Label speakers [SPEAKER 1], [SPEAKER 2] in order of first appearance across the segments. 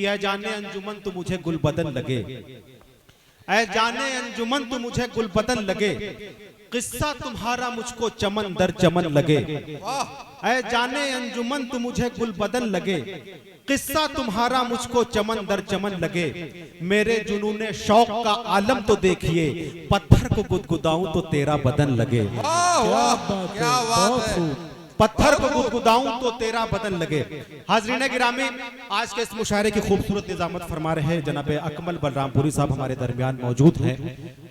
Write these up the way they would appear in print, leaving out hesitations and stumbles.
[SPEAKER 1] कि ऐ जाने अंजुमन तो मुझे गुलबदन लगे, ऐ जाने अंजुमन तो मुझे गुलबदन लगे, किस्सा तुम्हारा मुझको चमन दर चमन लगे। ऐ जाने अंजुमन तो मुझे गुलबदन लगे, किस्सा तुम्हारा मुझको चमन दर चमन लगे। मेरे जुनूने शौक का आलम तो देखिए, पत्थर को गुदगुदाऊं तो तेरा बदन लगे।
[SPEAKER 2] क्या बात है।
[SPEAKER 1] पत्थर को गुदगुदाऊं तो तेरा बदन लगे। हाजरीन गिरामी, आज के इस मुशायरे की खूबसूरत निजामत फरमा रहे हैं जनाब अकमल बलरामपुरी साहब हमारे दरमियान मौजूद हैं।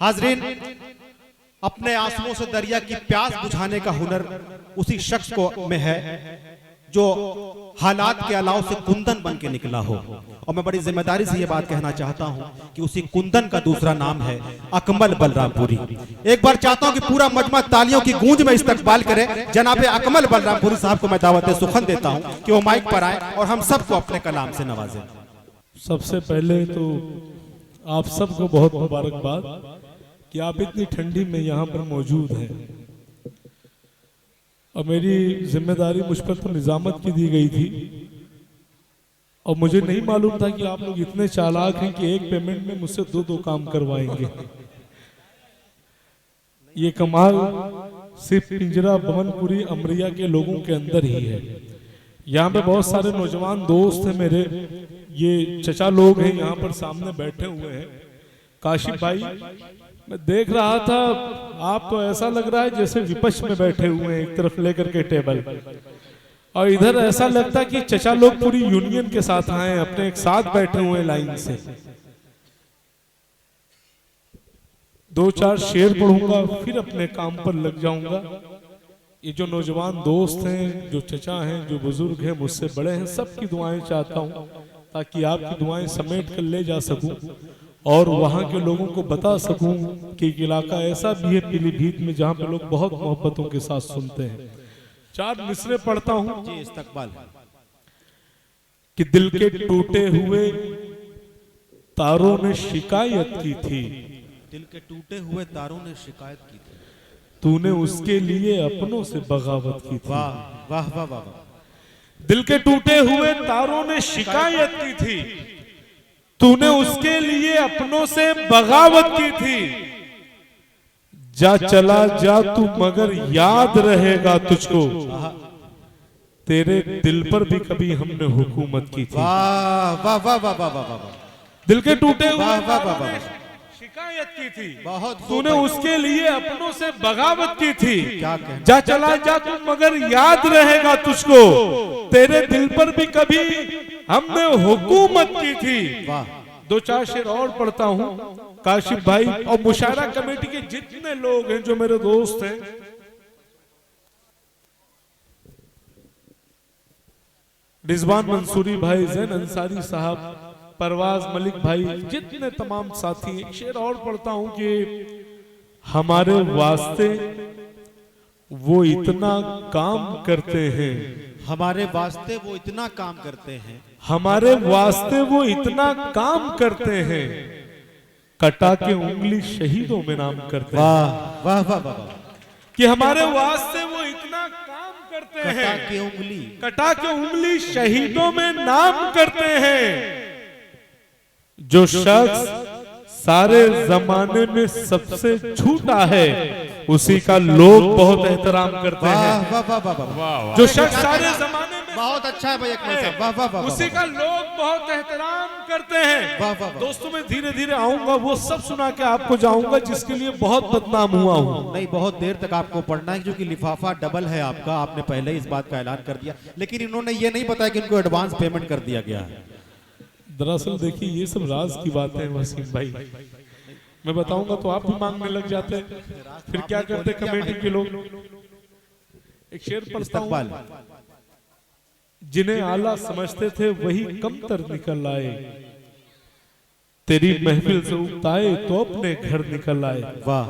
[SPEAKER 1] हाजरीन, अपने आंसुओं से दरिया की प्यास बुझाने का हुनर उसी शख्स को में है जो हालात के अलाव से कुंदन बन के निकला हो। और मैं बड़ी जिम्मेदारी से ये बात कहना चाहता हूं कि उसी कुंदन का दूसरा नाम है अकमल बलरामपुरी। एक बार चाहता हूं कि पूरा मजमा तालियों की गूंज में इस्तकबाल करे। जनाब अकमल बलरामपुरी साहब को मैं दावत सुखन देता हूं कि वो माइक पर आए और हम सबको अपने कलाम से नवाजें।
[SPEAKER 3] सबसे पहले तो आप सबको बहुत मुबारकबाद कि आप इतनी ठंडी में यहाँ पर मौजूद हैं। और मेरी जिम्मेदारी मुझ पर तो निजामत की दी गई थी और मुझे नहीं मालूम था कि आप लोग इतने चालाक हैं कि एक पेमेंट में मुझसे दो काम करवाएंगे। ये कमाल सिर्फ पिंजरा भवनपुरी अमरिया के लोगों के अंदर ही है। यहाँ पे बहुत सारे नौजवान दोस्त हैं मेरे, ये चचा लोग हैं यहाँ पर सामने बैठे हुए हैं। काशिफ भाई, मैं देख रहा था, आप तो ऐसा लग रहा है जैसे विपक्ष में बैठे हुए हैं एक तरफ लेकर के टेबल, और इधर ऐसा लगता है कि चचा लोग पूरी यूनियन के साथ आए, अपने एक साथ बैठे हुए हैं लाइन से। दो चार शेर पढ़ूंगा फिर अपने काम पर लग जाऊंगा। ये जो नौजवान दोस्त हैं, जो चचा हैं, जो बुजुर्ग हैं, मुझसे बड़े हैं, सबकी दुआएं चाहता हूं ताकि आपकी दुआएं समेट कर ले जा सकूं और वहां के लोगों को बता सकूं कि इलाका ऐसा भी है पीलीभीत में जहां पे लोग बहुत मोहब्बतों के साथ सुनते हैं। चार मिसरे पढ़ता हूं
[SPEAKER 1] जी, इस्तकबाल।
[SPEAKER 3] कि दिल के टूटे हुए तारों ने शिकायत की थी,
[SPEAKER 1] दिल के टूटे हुए तारों ने शिकायत की थी,
[SPEAKER 3] तूने उसके लिए अपनों से बगावत की थी।
[SPEAKER 1] वाह वाह वाह वाह।
[SPEAKER 3] दिल के टूटे हुए तारों ने शिकायत की थी, तूने उसके लिए अपनों से बगावत की थी। जा चला जा तू मगर याद रहेगा तुझको, तेरे दिल पर भी कभी हमने हुकूमत की थी।
[SPEAKER 1] वाह वाह वाह वाह वाह वाह वाह।
[SPEAKER 3] दिल के टूटे हुए
[SPEAKER 1] वाह, वाह,
[SPEAKER 3] तारों
[SPEAKER 1] वाह,
[SPEAKER 3] ने
[SPEAKER 1] वाह।
[SPEAKER 3] शिकायत की थी,
[SPEAKER 1] बहुत
[SPEAKER 3] तूने उसके लिए अपनों से बगावत की थी।
[SPEAKER 1] क्या कहना।
[SPEAKER 3] जा चला जा तू मगर याद रहेगा तुझको, तेरे दिल पर भी कभी हमने हुकूमत की थी।
[SPEAKER 1] वाह।
[SPEAKER 3] दो चार शेर और पढ़ता हूं काशिफ भाई और मुशायरा कमेटी के जितने लोग हैं जो मेरे दोस्त हैं, रिजवान मंसूरी भाई, जैन अंसारी साहब, परवाज मलिक भाई, जितने तमाम साथी। एक शेर और पढ़ता हूं कि हमारे वास्ते वो इतना काम करते हैं,
[SPEAKER 1] हमारे वास्ते वो इतना काम करते हैं,
[SPEAKER 3] हमारे वास्ते वो इतना काम करते हैं, कटा के उंगली शहीदों में नाम करते हैं।
[SPEAKER 1] वाह वाह वाह वाह।
[SPEAKER 3] कि हमारे वास्ते वो इतना काम करते
[SPEAKER 1] कटा
[SPEAKER 3] हैं,
[SPEAKER 1] के उंगली,
[SPEAKER 3] कटा के उंगली शहीदों में नाम करते हैं। जो शख्स सारे जमाने में सबसे झूठा है, उसी का लोग बहुत एहतराम करते हैं।
[SPEAKER 1] वाह वाह वाह वाह वाह।
[SPEAKER 3] जो शख्स सारे जमाने में
[SPEAKER 1] बहुत अच्छा है भाई अकमल साहब। वाह वाह वाह।
[SPEAKER 3] उसी का लोग बहुत एहतराम करते हैं।
[SPEAKER 1] वाह, वाह, वाह।
[SPEAKER 3] दोस्तों, मैं धीरे धीरे आऊंगा, वो सब सुना के आपको जाऊंगा जिसके लिए बहुत बदनाम हुआ हूँ।
[SPEAKER 1] नहीं, बहुत देर तक आपको पढ़ना है क्योंकि लिफाफा डबल है आपका, आपने पहले ही इस बात का ऐलान कर दिया, लेकिन इन्होंने ये नहीं बताया कि इनको एडवांस पेमेंट कर दिया गया है।
[SPEAKER 3] दरअसल देखिए, ये सब राज की बातें हैं वसीम भाई, मैं बताऊंगा तो आप भी मांगने लग जाते हैं, फिर क्या करते कमेटी के लोग। एक शेर पढ़ता हूं, जिन्हें आला समझते थे वही कमतर निकल आए, तेरी महफिल से उगताए तो अपने घर निकल आए।
[SPEAKER 1] वाह।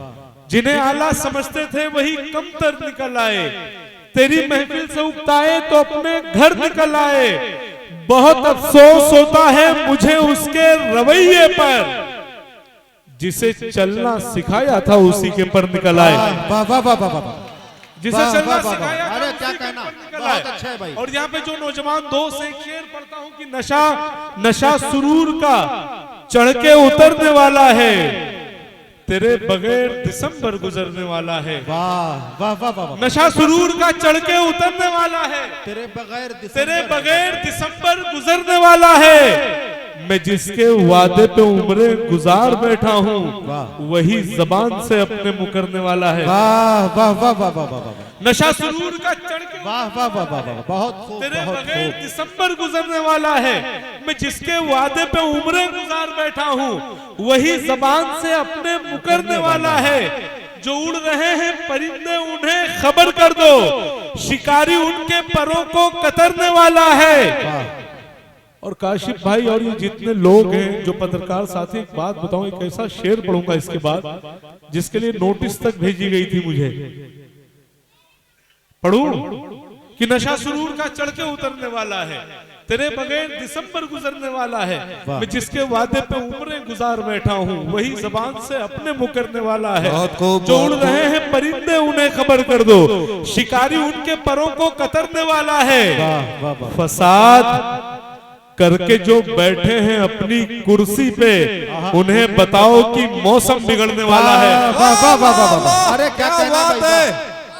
[SPEAKER 3] जिन्हें आला समझते थे वही कमतर निकल आए, तेरी महफिल से उगताए तो अपने घर निकल आए। बहुत अफसोस होता है मुझे उसके रवैये पर, जिसे चलना सिखाया था उसी के पर निकल आए।
[SPEAKER 1] वाह वाह वाह वाह वाह।
[SPEAKER 3] जिसे
[SPEAKER 1] वाह,
[SPEAKER 3] चलना
[SPEAKER 1] वाह, वाह,
[SPEAKER 3] सिखाया
[SPEAKER 1] वाह।
[SPEAKER 3] गया,
[SPEAKER 1] अरे क्या
[SPEAKER 3] उसी के
[SPEAKER 1] कहना,
[SPEAKER 3] ऊपर निकल
[SPEAKER 1] बहुत
[SPEAKER 3] आए।
[SPEAKER 1] अच्छा है भाई।
[SPEAKER 3] और यहाँ पे जो नौजवान दोस्त हैं, एक शेर पढ़ता हूँ कि नशा नशा सुरूर का चढ़ के उतरने वाला है, तेरे बगैर दिसंबर गुजरने वाला है।
[SPEAKER 1] वाह वाह वाह वाह।
[SPEAKER 3] नशा सुरूर का चढ़ के उतरने वाला है,
[SPEAKER 1] तेरे बगैर
[SPEAKER 3] तेरे बगैर दिसंबर गुजरने वाला है। मैं जिसके वादे पे उम्रें गुजार बैठा हूँ, वही जबान से अपने मुकरने वाला है।
[SPEAKER 1] वाह वाह वाह वाह वाह वाह वाह।
[SPEAKER 3] नशा सुरूर का चढ़ के
[SPEAKER 1] वाह वाह वाह वाह वाह। बहुत खूब,
[SPEAKER 3] तेरे
[SPEAKER 1] बहुत
[SPEAKER 3] बगैर
[SPEAKER 1] खूब।
[SPEAKER 3] दिसंबर गुजरने वाला है। मैं जिसके वादे पे उम्रें गुजार बैठा हूँ, वही जबान से अपने मुकरने वाला है। जो उड़ रहे हैं परिंदे उन्हें खबर कर दो, शिकारी उनके परों को कतरने वाला है। और काशिफ भाई और ये जितने लोग हैं जो पत्रकार साथी, एक बात बताऊं, एक ऐसा शेर पढ़ूंगा इसके बाद जिसके लिए नोटिस तक भेजी गई थी मुझे। पढ़ूं कि नशा सुरूर का चढ़ के उतरने वाला है, तेरे बगैर दिसंबर गुजरने वाला है। मैं जिसके वादे पे उम्रें गुजार बैठा हूँ, वही जबान से अपने मुकरने वाला है। जो उड़ रहे हैं परिंदे उन्हें खबर कर दो, शिकारी उनके परों को कतरने वाला है। फसाद करके जो बैठे हैं अपनी कुर्सी पे, उन्हें बताओ कि मौसम बिगड़ने वाला है।
[SPEAKER 1] वाह वाह वाह वाह वाह। अरे क्या कहना भाई,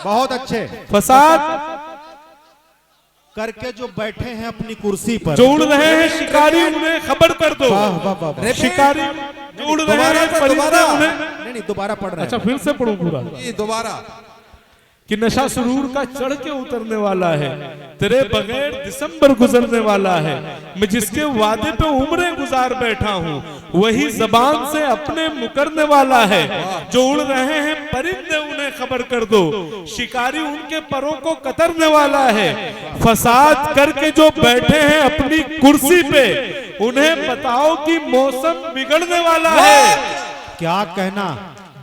[SPEAKER 1] बहुत अच्छे।
[SPEAKER 3] फसाद
[SPEAKER 1] करके जो बैठे हैं अपनी कुर्सी पर,
[SPEAKER 3] जो उड़ रहे हैं शिकारी उन्हें खबर कर दो।
[SPEAKER 1] वाह वाह वाह वाह।
[SPEAKER 3] शिकारी जो उड़ रहे हैं परिंदे उन्हें,
[SPEAKER 1] नहीं दोबारा पढ़ रहे हैं।
[SPEAKER 3] अच्छा फिर से पढ़ूं पूरा
[SPEAKER 2] दोबारा
[SPEAKER 3] कि नशा सुरूर का चढ़ के उतरने वाला है, तेरे बगैर दिसंबर गुजरने वाला है। मैं जिसके वादे पे उम्रें गुजार बैठा हूँ, वही जबान से अपने मुकरने वाला है। जो उड़ रहे हैं परिंदे उन्हें खबर कर दो, शिकारी उनके परों को कतरने वाला है। फसाद करके जो बैठे हैं अपनी कुर्सी पे, उन्हें बताओ कि मौसम बिगड़ने वाला है।
[SPEAKER 1] क्या कहना।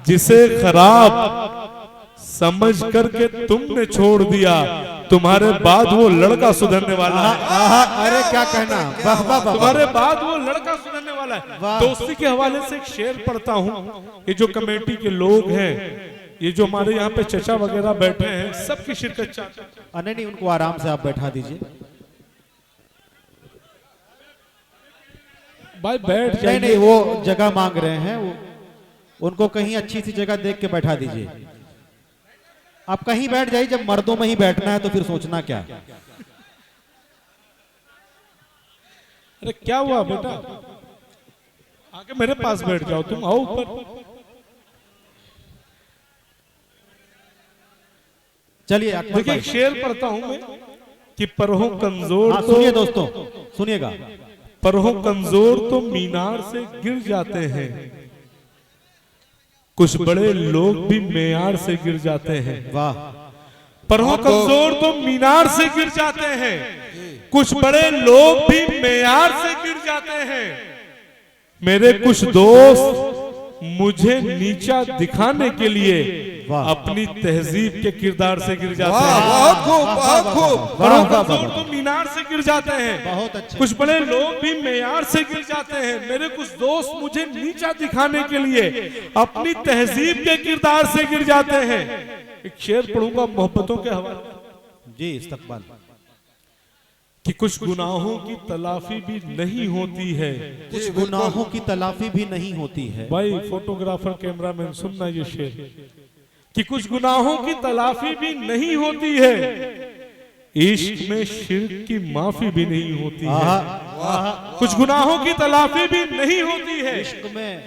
[SPEAKER 3] जिसे खराब समझ करके तुमने छोड़ दिया, तुम्हारे बाद वो लड़का सुधरने वाला है।
[SPEAKER 1] अरे क्या कहना। वाह वाह वाह।
[SPEAKER 3] तुम्हारे बाद वो लड़का सुधरने वाला है। दोस्ती के हवाले से एक शेर पढ़ता हूँ। ये जो कमेटी के लोग हैं, ये जो हमारे यहाँ पे चचा वगैरह बैठे हैं, सबकी शिरकत चाहते हैं।
[SPEAKER 1] नहीं उनको आराम से आप बैठा दीजिए
[SPEAKER 3] भाई, बैठ जाइए।
[SPEAKER 1] नहीं वो जगह मांग रहे हैं, उनको कहीं अच्छी सी जगह देख के बैठा दीजिए। आप कहीं बैठ जाइए, जब मर्दों में ही बैठना है तो फिर सोचना क्या।
[SPEAKER 3] अरे क्या हुआ बेटा, आके मेरे पास बैठ जाओ, तुम आओ ऊपर।
[SPEAKER 1] चलिए
[SPEAKER 3] देखिए एक शेर पढ़ता हूं मैं कि परहों कमजोर तो,
[SPEAKER 1] सुनिए दोस्तों सुनिएगा,
[SPEAKER 3] परहों कमजोर तो मीनार से गिर जाते हैं, कुछ बड़े लोग भी मेयार से गिर जाते हैं।
[SPEAKER 1] वाह।
[SPEAKER 3] परहों कमजोर तो मीनार से गिर जाते हैं, कुछ बड़े लोग भी मेयार से गिर जाते हैं। मेरे कुछ दोस्त मुझे नीचा दिखाने के लिए अपनी तहजीब के किरदार से गिर जाते हैं।
[SPEAKER 2] बहुत खूब, बहुत खूब।
[SPEAKER 3] परहों कमजोर तो मीनार से गिर जाते हैं,
[SPEAKER 1] बहुत अच्छे।
[SPEAKER 3] कुछ बड़े लोग भी मेयार से गिर जाते हैं। मेरे कुछ दोस्त मुझे नीचा दिखाने के लिए अपनी तहजीब के किरदार से गिर जाते हैं। एक शेर पढ़ूंगा मोहब्बतों के हवाले
[SPEAKER 1] जी, इस्तकबाल।
[SPEAKER 3] कि कुछ गुनाहों की तलाफी भी नहीं होती है।
[SPEAKER 1] कुछ गुनाहों की तलाफी भी नहीं होती है।
[SPEAKER 3] भाई फोटोग्राफर कैमरामैन सुनना ये शेर कि कुछ गुनाहों की तलाफी भी नहीं होती है, इश्क में शिर्क की माफी भी नहीं होती है। कुछ गुनाहों की तलाफी भी नहीं होती है,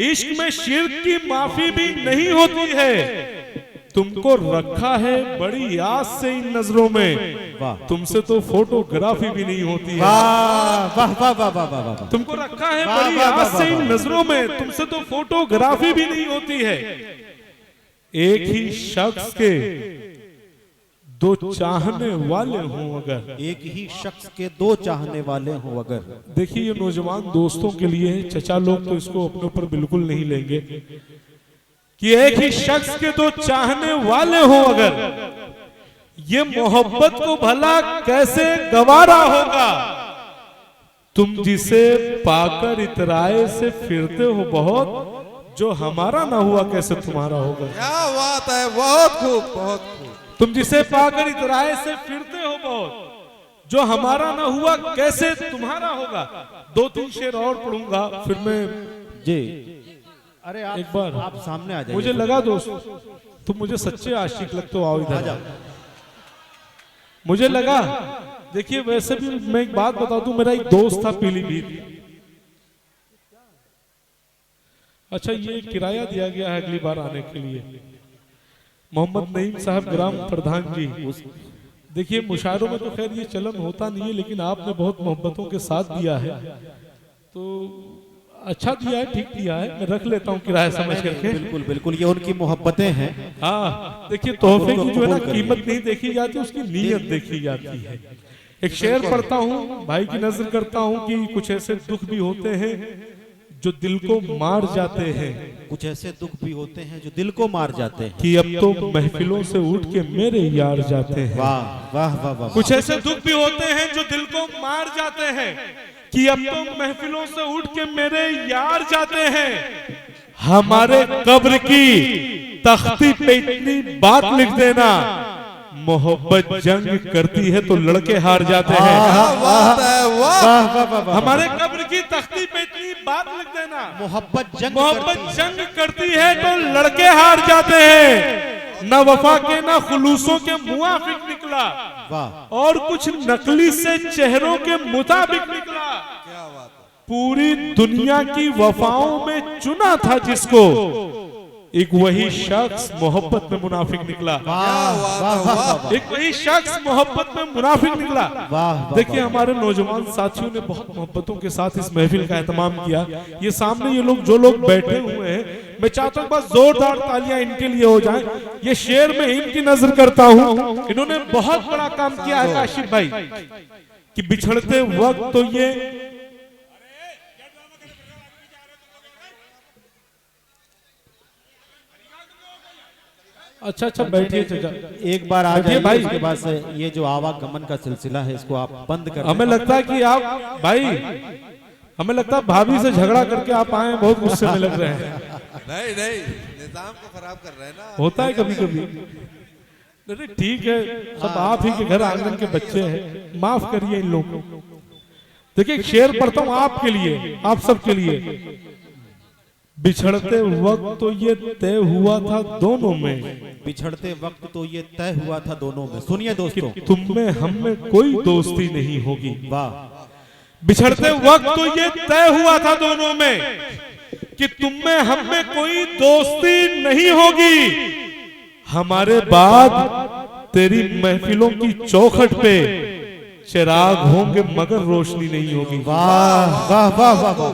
[SPEAKER 3] इश्क में शिर्क की माफी भी नहीं होती है। तुमको रखा है बड़ी आस से इन नजरों में, तुमसे तो फोटोग्राफी भी नहीं होती है।
[SPEAKER 1] वाह वाह वाह वाह वाह वाह।
[SPEAKER 3] तुमको रखा है बड़ी आस से इन नजरों में, तुमसे तो फोटोग्राफी भी नहीं होती है। एक ही शख्स के दो चाहने वाले हों अगर,
[SPEAKER 1] एक ही शख्स के दो चाहने वाले हों अगर।
[SPEAKER 3] देखिए ये नौजवान दोस्तों के लिए है, चचा लोग तो इसको अपने ऊपर बिल्कुल नहीं लेंगे कि एक ही शख्स के दो चाहने वाले हों अगर, ये मोहब्बत को भला कैसे गवारा होगा। तुम जिसे पाकर इतराए से फिरते हो बहुत, जो हमारा ना हुआ कैसे तुम्हारा होगा।
[SPEAKER 2] क्या बात है, बहुत खूब, बहुत खूब।
[SPEAKER 3] तुम जिसे पाकर इतराए से फिरते हो बहुत, जो हमारा ना हुआ कैसे तुम्हारा होगा। 2-3 शेर और पढ़ूंगा फिर मैं
[SPEAKER 1] जी। अरे आप
[SPEAKER 3] एक बार
[SPEAKER 1] आप सामने आ जाइए।
[SPEAKER 3] मुझे लगा दोस्त तुम मुझे सच्चे आशिक लगते हो, आओ इधर। मुझे लगा, देखिए वैसे भी मैं एक बात बता दूं, मेरा एक दोस्त था पीलीभीत। अच्छा ये किराया दिया गया है अगली बार आने के लिए, मोहम्मद नईम साहब ग्राम प्रधान जी। देखिए मुशायरों में तो खैर ये चलन होता नहीं है, लेकिन आपने बहुत मोहब्बतों के साथ दिया है, तो अच्छा दिया है, ठीक दिया है, मैं रख लेता हूँ किराया समझ करके।
[SPEAKER 1] बिल्कुल बिल्कुल, ये उनकी मोहब्बतें हैं।
[SPEAKER 3] हाँ देखिए तोहफे की जो है ना कीमत नहीं देखी जाती, उसकी नीयत देखी जाती है। एक शेर पढ़ता हूँ, भाई की नजर करता हूँ कि कुछ ऐसे दुख भी होते हैं जो दिल को मार जाते हैं,
[SPEAKER 1] कुछ ऐसे दुख भी होते हैं जो दिल को मार जाते हैं
[SPEAKER 3] कि अब तो महफिलों से उठ के मेरे यार जाते हैं।
[SPEAKER 1] वाह वाह वाह वाह।
[SPEAKER 3] कुछ ऐसे दुख भी होते हैं जो दिल को मार जाते हैं कि अब तो महफिलों से उठ के मेरे यार जाते हैं। हमारे कब्र की तख्ती पे इतनी बात लिख देना, मोहब्बत जंग करती है तो लड़के हार जाते हैं। हमारे कब्र की तख्ती पे इतनी बात लिख देना,
[SPEAKER 1] मोहब्बत
[SPEAKER 3] जंग करती है तो लड़के हार जाते हैं। न वफा के न खुलूसों के मुआफिक निकला,
[SPEAKER 1] वाह।
[SPEAKER 3] और कुछ नकली से चेहरों के मुताबिक निकला।
[SPEAKER 2] क्या बात है।
[SPEAKER 3] पूरी दुनिया की वफाओं में चुना था जिसको, एक वही शख्स मोहब्बत में मुनाफिक निकला। एक वही शख्स मोहब्बत में मुनाफिक निकला। देखिए हमारे नौजवान साथियों ने बहुत मोहब्बतों के साथ इस महफिल का एहतमाम किया। ये सामने ये लोग जो लोग बैठे हुए हैं, मैं चाहता हूँ बस जोरदार तालियां इनके लिए हो जाएं। ये शेर में इनकी नजर करता हूँ, इन्होंने बहुत बड़ा काम किया है काशिफ भाई, कि बिछड़ते वक्त तो ये अच्छा बैठिए चाचा,
[SPEAKER 1] एक बार आ
[SPEAKER 3] बैठिए
[SPEAKER 1] जाइए
[SPEAKER 3] भाई।
[SPEAKER 1] इसके बाद से ये जो आवागमन का सिलसिला है इसको आप बंद कर।
[SPEAKER 3] हमें लगता है कि आप भाई, हमें लगता है भाभी से झगड़ा करके आप आए, बहुत गुस्से में लग रहे हैं।
[SPEAKER 2] नहीं नहीं, निजाम को खराब कर रहे हैं ना।
[SPEAKER 3] होता है कभी कभी। अरे ठीक है, सब आप ही के घर आंगन के बच्चे हैं, माफ करिए इन लोगों को। देखिए एक शेर पढ़ता हूँ आपके लिए, आप सबके लिए। बिछड़ते वक्त तो ये तय हुआ था दोनों में,
[SPEAKER 1] बिछड़ते वक्त तो ये तय हुआ था दोनों में। सुनिए दोस्तों,
[SPEAKER 3] तुम में हम में कोई दोस्ती नहीं होगी।
[SPEAKER 1] वाह।
[SPEAKER 3] बिछड़ते वक्त तो ये तय हुआ था दोनों में कि तुम में हम में कोई दोस्ती नहीं होगी। हमारे बाद तेरी महफिलों की चौखट पे चिराग होंगे मगर रोशनी नहीं होगी।
[SPEAKER 1] वाह वाह वाह वाह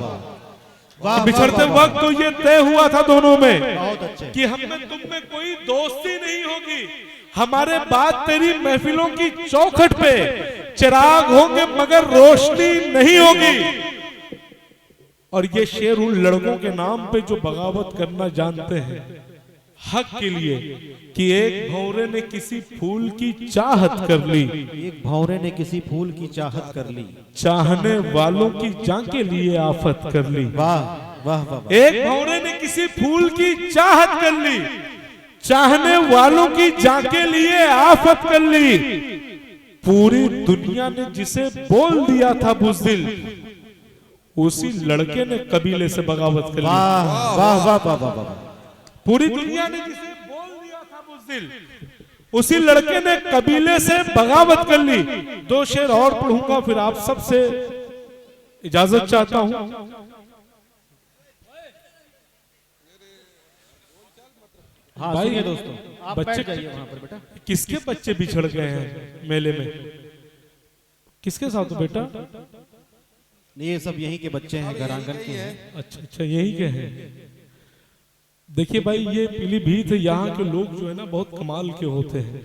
[SPEAKER 1] वाह।
[SPEAKER 3] बिछड़ते वक्त तो ये तय हुआ था दोनों में
[SPEAKER 1] बहुत अच्छे।
[SPEAKER 3] कि हम में तुम में कोई दोस्ती नहीं होगी। हमारे बाद तेरी महफिलों की चौखट पे चिराग होंगे मगर रोशनी नहीं होगी। और ये शेर उन लड़कों के नाम पे जो बगावत करना जानते हैं हक के लिए, कि एक भौरे ने किसी फूल की चाहत कर ली,
[SPEAKER 1] एक भौरे ने किसी फूल की चाहत कर ली,
[SPEAKER 3] चाहने वालों की जान के लिए आफत कर ली।
[SPEAKER 1] वाह वाह वाह।
[SPEAKER 3] एक भौरे ने किसी फूल की चाहत कर ली, चाहने वालों की जान के लिए आफत कर ली। पूरी दुनिया ने जिसे बोल दिया था बुज़दिल, उसी लड़के ने कबीले से बगावत कर ली।
[SPEAKER 1] वाह वाह वाह वाह वाह।
[SPEAKER 3] पूरी दुनिया ने जिसे बोल दिया था बुज़दिल, उसी लड़के ने कबीले से बगावत कर ली। 2 शेर और पढ़ूंगा फिर आप सबसे इजाजत चाहता हूं।
[SPEAKER 1] हाँ
[SPEAKER 3] भाई,
[SPEAKER 1] सुनिए दोस्तों, आप
[SPEAKER 3] बच्चे
[SPEAKER 1] बैठ जाइए वहां पर बेटा।
[SPEAKER 3] किसके बच्चे बिछड़ गए हैं मेले में? किसके साथ हो बेटा?
[SPEAKER 1] ये सब यहीं के बच्चे हैं, घर आंगन के हैं।
[SPEAKER 3] अच्छा यही के हैं। देखिए भाई ये पीलीभीत है, यहाँ के लोग जो है ना बहुत कमाल के होते हैं।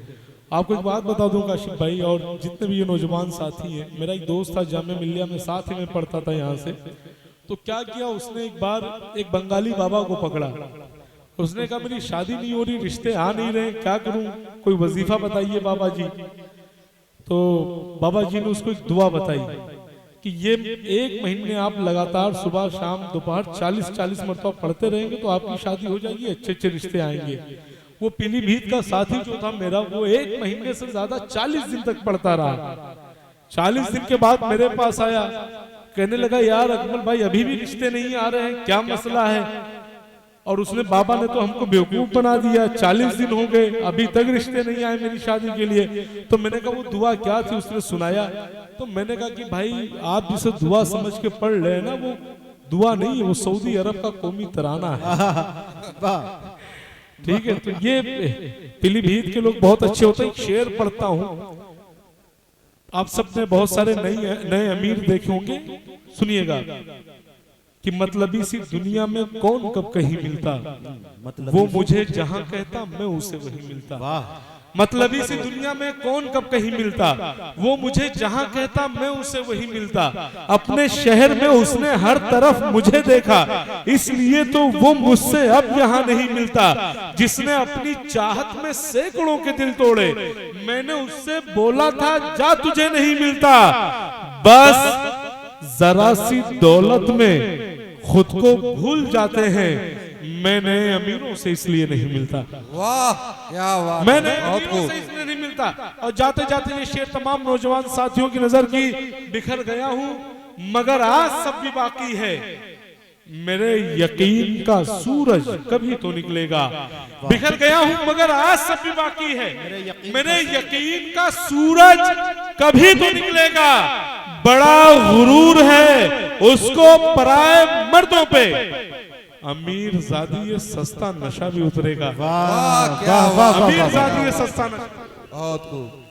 [SPEAKER 3] आपको एक बात बता दूं काशिफ भाई और जितने भी ये नौजवान साथी हैं, मेरा एक दोस्त था जामिया मिल्लिया में, साथ ही में पढ़ता था यहाँ से। तो क्या किया उसने, एक बार एक बंगाली बाबा को पकड़ा। उसने कहा मेरी शादी नहीं हो रही, रिश्ते आ नहीं रहे, क्या करूं, कोई वजीफा बताइए बाबा जी। तो बाबा जी ने उसको एक दुआ बताई कि ये 1 महीने आप लगातार सुबह शाम दोपहर 40-40 मरतबा पढ़ते रहेंगे तो आपकी शादी हो जाएगी, अच्छे अच्छे रिश्ते आएंगे। वो पीलीभीत का साथी जो था मेरा, वो 1 महीने से ज्यादा 40 दिन तक पढ़ता रहा। 40 दिन के बाद मेरे पास आया, कहने लगा यार अकमल भाई अभी भी रिश्ते नहीं आ रहे हैं, क्या मसला है? और उसने, बाबा ने तो हमको बेवकूफ बना दिया, 40 दिन हो गए अभी तक रिश्ते नहीं आए मेरी शादी के लिए। तो मैंने कहा वो दुआ क्या थी? उसने सुनाया। तो मैंने कहा कि भाई आप जिसे दुआ समझ के पढ़ रहे हैं ना, वो दुआ नहीं है, वो सऊदी अरब का कौमी तराना है। ठीक है, तो ये पीलीभीत के लोग बहुत अच्छे होते हैं। शेर पढ़ता हूं, आप सबने बहुत सारे नए अमीर देखे होंगे, सुनिएगा कि मतलबी सी दुनिया में कौन कब कहीं मिलता, वो मुझे जहां कहता मैं उसे वहीं मिलता। मतलबी सी दुनिया में कौन कब कहीं मिलता, वो मुझे जहां कहता मैं उसे वहीं मिलता। अपने शहर में उसने हर तरफ मुझे देखा, इसलिए तो वो मुझसे अब यहाँ नहीं मिलता। जिसने अपनी चाहत में सैकड़ों के दिल तोड़े, मैंने उससे बोला था जा तुझे नहीं मिलता। बस जरा सी दौलत में खुद को भूल जाते हैं, मैं नए अमीरों से इसलिए नहीं मिलता।
[SPEAKER 2] वाह क्या बात,
[SPEAKER 3] मैं नए
[SPEAKER 2] बहुत
[SPEAKER 3] अमीरों
[SPEAKER 2] खूब।
[SPEAKER 3] से इसलिए नहीं मिलता। और जाते जाते ये शेर तमाम नौजवान साथियों की नजर की, बिखर गया हूं मगर आज सब भी बाकी है, मेरे यकीन का सूरज कभी तो निकलेगा। बिखर गया हूं मगर आज सब भी बाकी है, मेरे यकीन का सूरज कभी तो निकलेगा। बड़ा गुरूर है उसको पराए मर्दों पे, अमीर ज़ादी ये सस्ता नशा भी उतरेगा।
[SPEAKER 2] वाह क्या बात,
[SPEAKER 3] अमीर ज़ादी ये सस्ता नशा।
[SPEAKER 2] बहुत खूब।